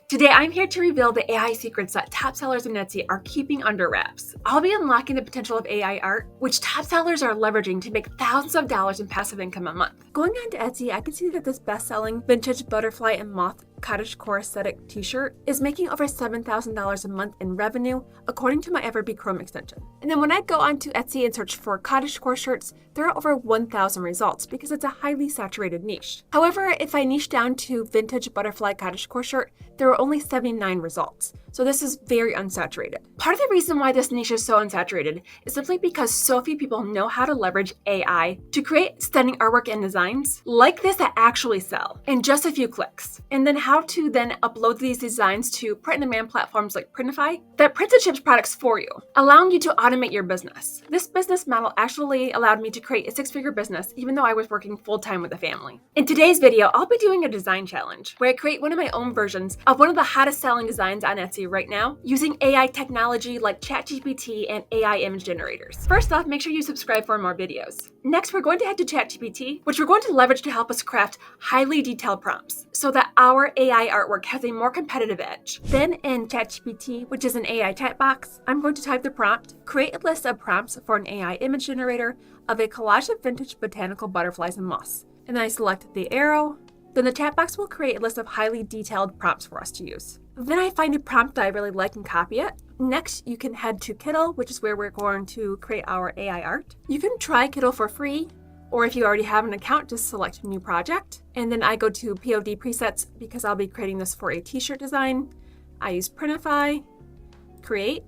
Today, I'm here to reveal the AI secrets that top sellers on Etsy are keeping under wraps. I'll be unlocking the potential of AI art, which top sellers are leveraging to make thousands of dollars in passive income a month. Going on to Etsy, I can see that this best-selling vintage butterfly and moth cottagecore aesthetic t-shirt is making over $7,000 a month in revenue, according to my Everbee Chrome extension. And then when I go onto Etsy and search for cottagecore shirts, there are over 1,000 results because it's a highly saturated niche. However, if I niche down to vintage butterfly cottagecore shirt, there are only 79 results. So this is very unsaturated. Part of the reason why this niche is so unsaturated is simply because so few people know how to leverage AI to create stunning artwork and designs like this that actually sell in just a few clicks. And then how to then upload these designs to print-on-demand platforms like Printify that prints and ships products for you, allowing you to automate your business. This business model actually allowed me to create a six-figure business even though I was working full-time with a family. In today's video, I'll be doing a design challenge where I create one of my own versions of one of the hottest selling designs on Etsy right now using AI technology like ChatGPT and AI image generators. First off, make sure you subscribe for more videos. Next, we're going to head to ChatGPT, which we're going to leverage to help us craft highly detailed prompts so that our AI artwork has a more competitive edge. Then in ChatGPT, which is an AI chat box, I'm going to type the prompt, create a list of prompts for an AI image generator of a collage of vintage botanical butterflies and moss. And then I select the arrow. Then the chat box will create a list of highly detailed prompts for us to use. Then I find a prompt that I really like and copy it. Next, you can head to Kittl, which is where we're going to create our AI art. You can try Kittl for free, or if you already have an account, just select a new project. And then I go to POD presets because I'll be creating this for a t-shirt design. I use Printify, create,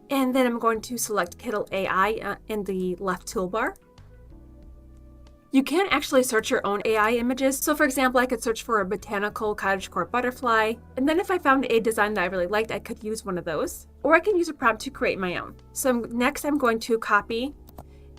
and then I'm going to select Kittl AI in the left toolbar. You can actually search your own AI images. So for example, I could search for a botanical cottagecore butterfly. And then if I found a design that I really liked, I could use one of those. Or I can use a prompt to create my own. So next I'm going to copy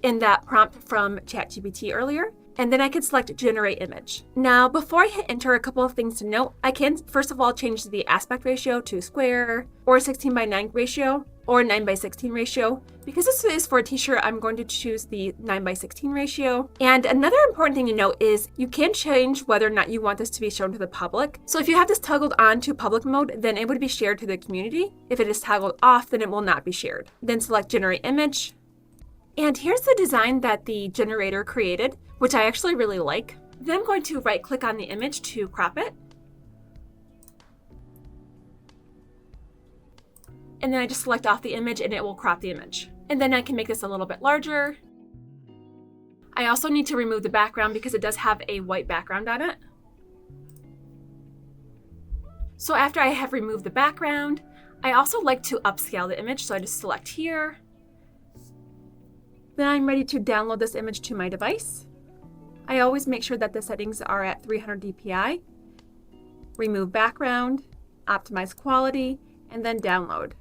in that prompt from ChatGPT earlier. And then I can select generate image. Now, before I hit enter, a couple of things to note. I can first of all change the aspect ratio to square or 16:9 ratio or 9:16 ratio. Because this is for a t-shirt, I'm going to choose the 9:16 ratio. And another important thing to note is you can change whether or not you want this to be shown to the public. So if you have this toggled on to public mode, then it would be shared to the community. If it is toggled off, then it will not be shared. Then select generate image. And here's the design that the generator created, which I actually really like. Then I'm going to right click on the image to crop it. And then I just select off the image and it will crop the image. And then I can make this a little bit larger. I also need to remove the background because it does have a white background on it. So after I have removed the background, I also like to upscale the image. So I just select here. Then I'm ready to download this image to my device. I always make sure that the settings are at 300 dpi. Remove background, optimize quality, and then download.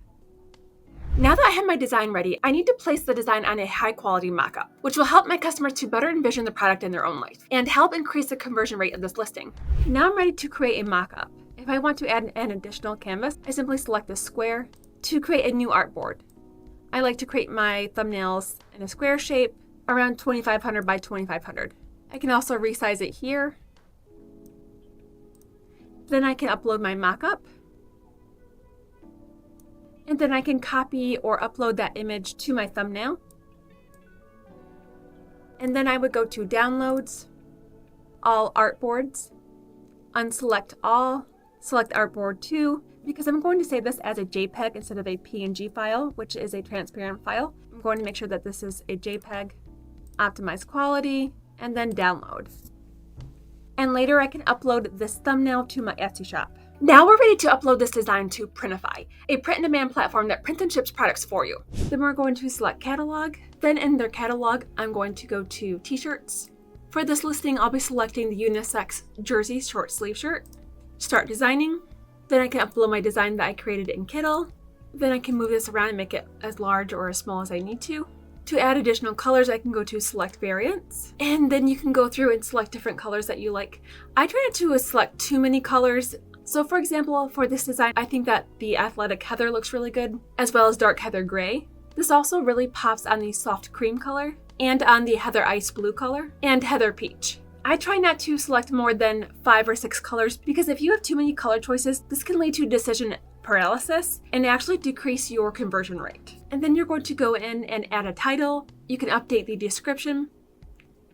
Now that I have my design ready, I need to place the design on a high quality mockup, which will help my customers to better envision the product in their own life and help increase the conversion rate of this listing. Now I'm ready to create a mockup. If I want to add an additional canvas, I simply select this square to create a new artboard. I like to create my thumbnails in a square shape around 2500 by 2500. I can also resize it here. Then I can upload my mockup. And then I can copy or upload that image to my thumbnail. And then I would go to Downloads, All Artboards, unselect all, select Artboard 2, because I'm going to save this as a JPEG instead of a PNG file, which is a transparent file. I'm going to make sure that this is a JPEG, optimize quality, and then download. And later I can upload this thumbnail to my Etsy shop. Now we're ready to upload this design to Printify, a print-on-demand platform that prints and ships products for you. Then we're going to select catalog. Then in their catalog, I'm going to go to t-shirts. For this listing, I'll be selecting the unisex jersey short sleeve shirt. Start designing. Then I can upload my design that I created in Kittl. Then I can move this around and make it as large or as small as I need to. To add additional colors, I can go to select variants. And then you can go through and select different colors that you like. I try not to select too many colors. So for example, for this design, I think that the athletic heather looks really good, as well as dark heather gray. This also really pops on the soft cream color and on the heather ice blue color and heather peach. I try not to select more than 5 or 6 colors because if you have too many color choices, this can lead to decision paralysis and actually decrease your conversion rate. And then you're going to go in and add a title. You can update the description,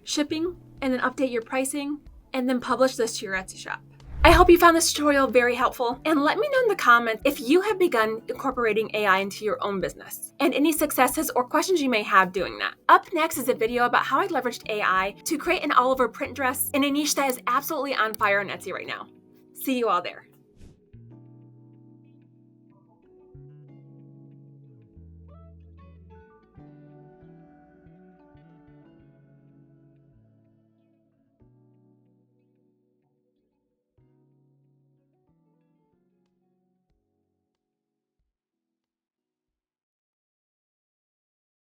shipping, and then update your pricing, and then publish this to your Etsy shop. I hope you found this tutorial very helpful, and let me know in the comments if you have begun incorporating AI into your own business and any successes or questions you may have doing that. Up next is a video about how I leveraged AI to create an all-over print dress in a niche that is absolutely on fire on Etsy right now. See you all there.